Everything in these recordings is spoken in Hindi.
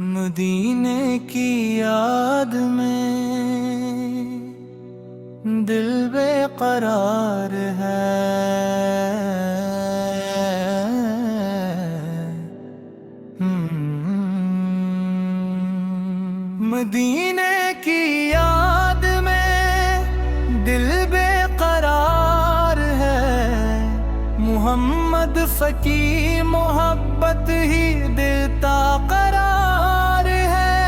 मदीने की याद में दिल बेकरार है। मदीने की याद में दिल बेकरार है। मोहम्मद फकी मोहब्बत ही देता करार है।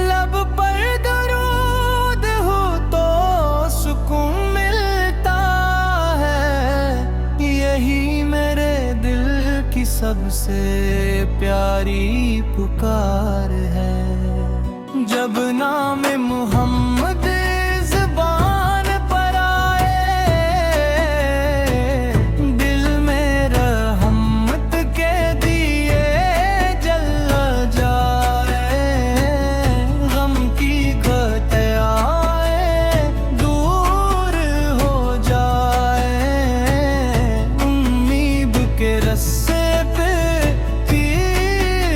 लब पर दरूद हो तो सुकून मिलता है। यही मेरे दिल की सबसे प्यारी पुकार है। जब नाम मोहम्मद ज़बान पर आए, दिल में रहमत के दिए जल जाए। गम की घटाए दूर हो जाए। उम्मीद के रस्से पे भीगा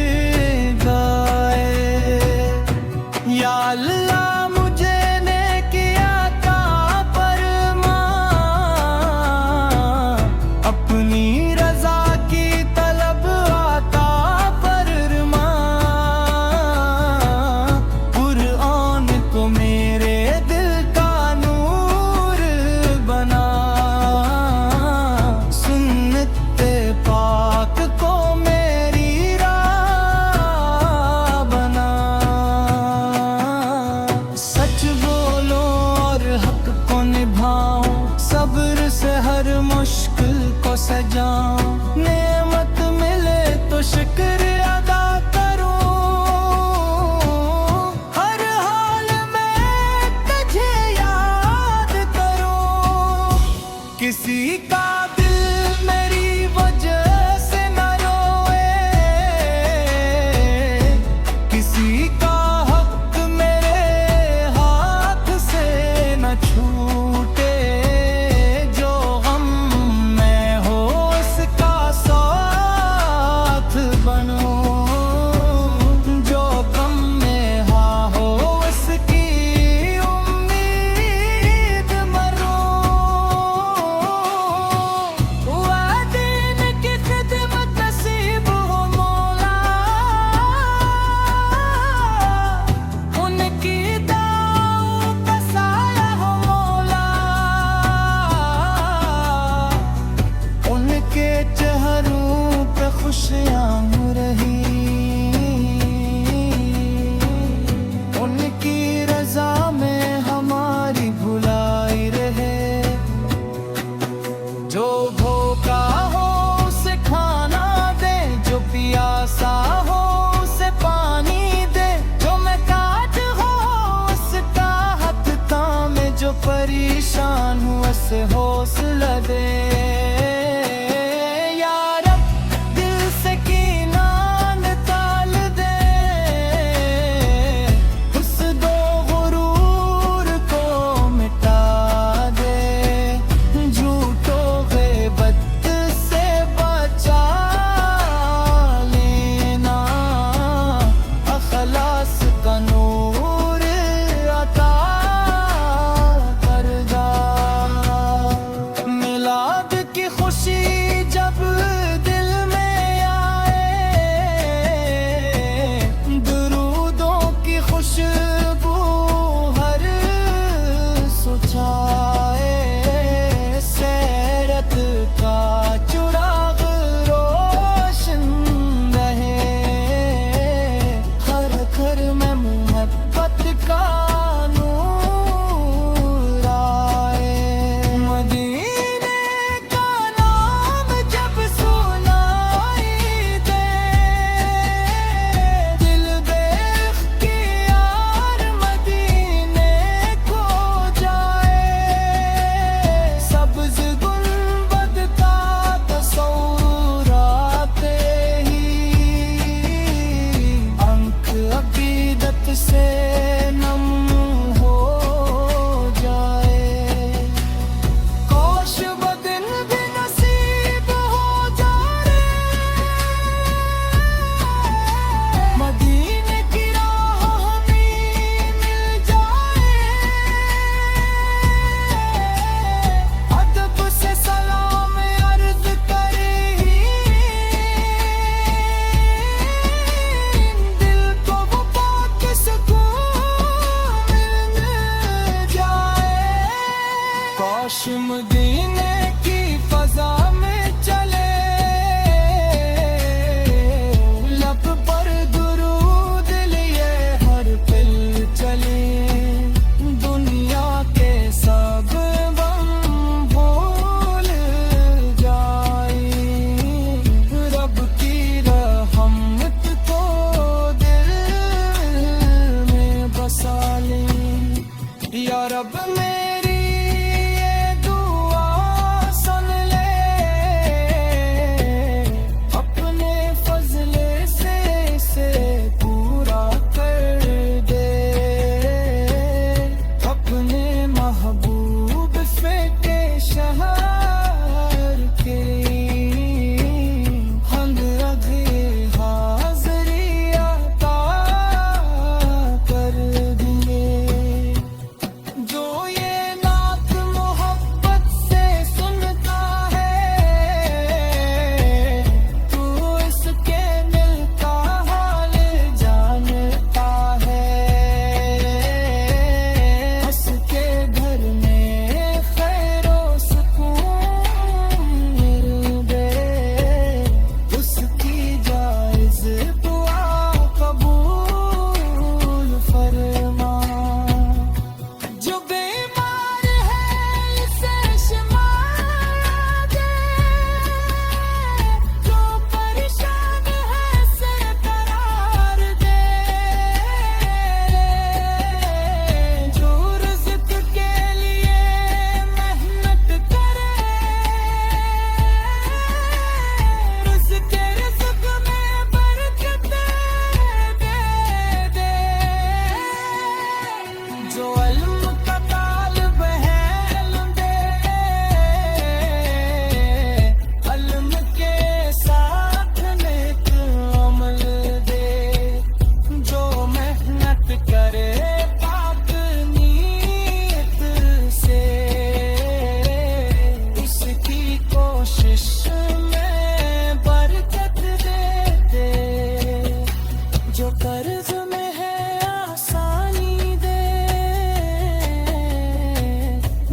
अर्ज में है आसानी दे,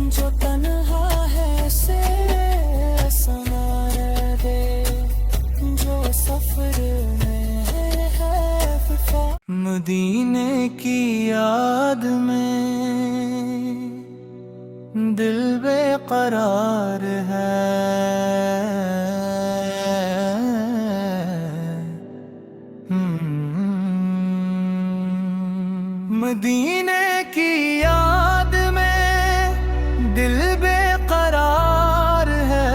जो तन्हा है से संवार दे, जो सफर में है वफा। मदीने की याद में दिल बेकरार मदीने की याद में दिल बेकरार है।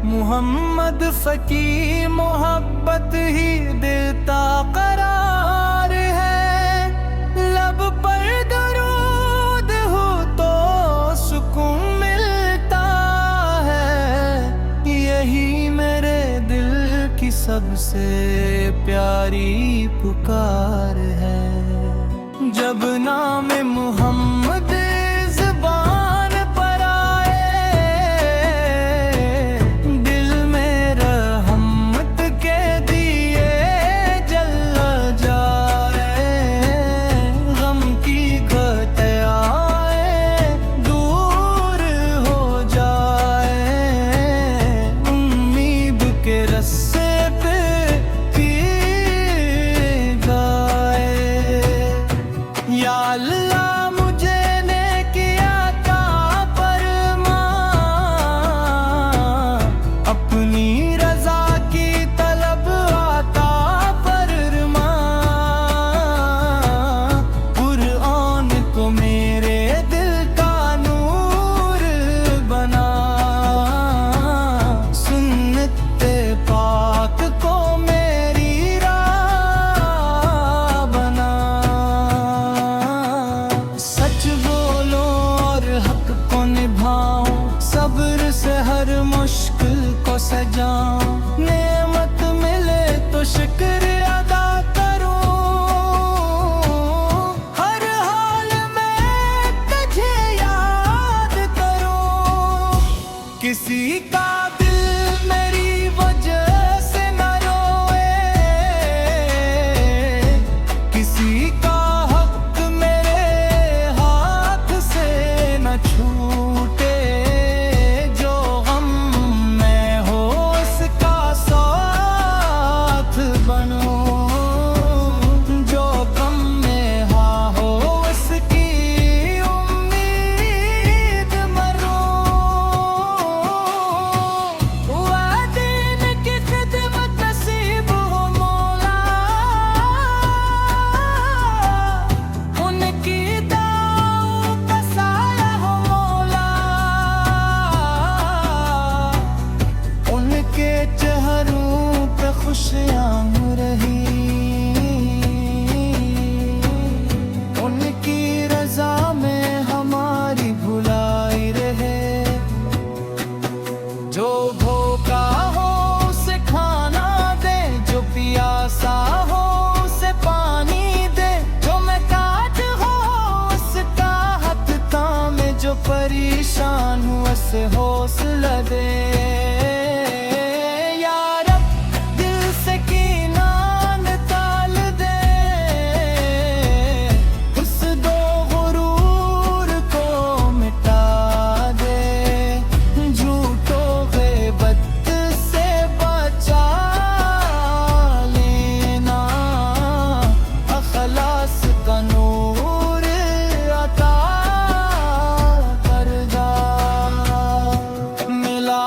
मोहम्मद फकी मोहब्बत ही देता करार है। लब पर दरूद हो तो सुकून मिलता है। यही मेरे दिल की सबसे प्यारी पुकार है। जब नाम मोहम्मद ज़बान पर आए, दिल में रहमत के दिए जल जाए। गम की घटाए दूर हो जाए, उम्मीद के रस्से पे या अल्लाह मुझे ने किया था फरमा, अपनी रजा की तलब आता फरमा। कुरान को मेरे दिल का नूर बना, सुन्नत पाक को मेरी राह बना। सच बोलो और हक को निभाऊं, सब्र से हर मुश्किल को सजाऊं। नेमत मिले तो शुक्र अदा करूं, हर हाल में तुझे याद करूं। किसी का दिल मेरी वजह से न रोए, किसी का छूटे। जो गम में हो उसका साथ बनो, जो गम में हाँ हो उसकी उम्मीद मरो। वह दीन की खिदमत नसीब हो मौला, उनकी चेहरों पे खुशियाँ रही, उनकी रजा में हमारी भुलाई रहे। जो भूखा हो उसे खाना दे, जो प्यासा हो उसे पानी दे। जो महताज हो उसका हाथ थामे, जो परेशान हो उसे हौसला दे। मिला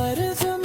फर्ज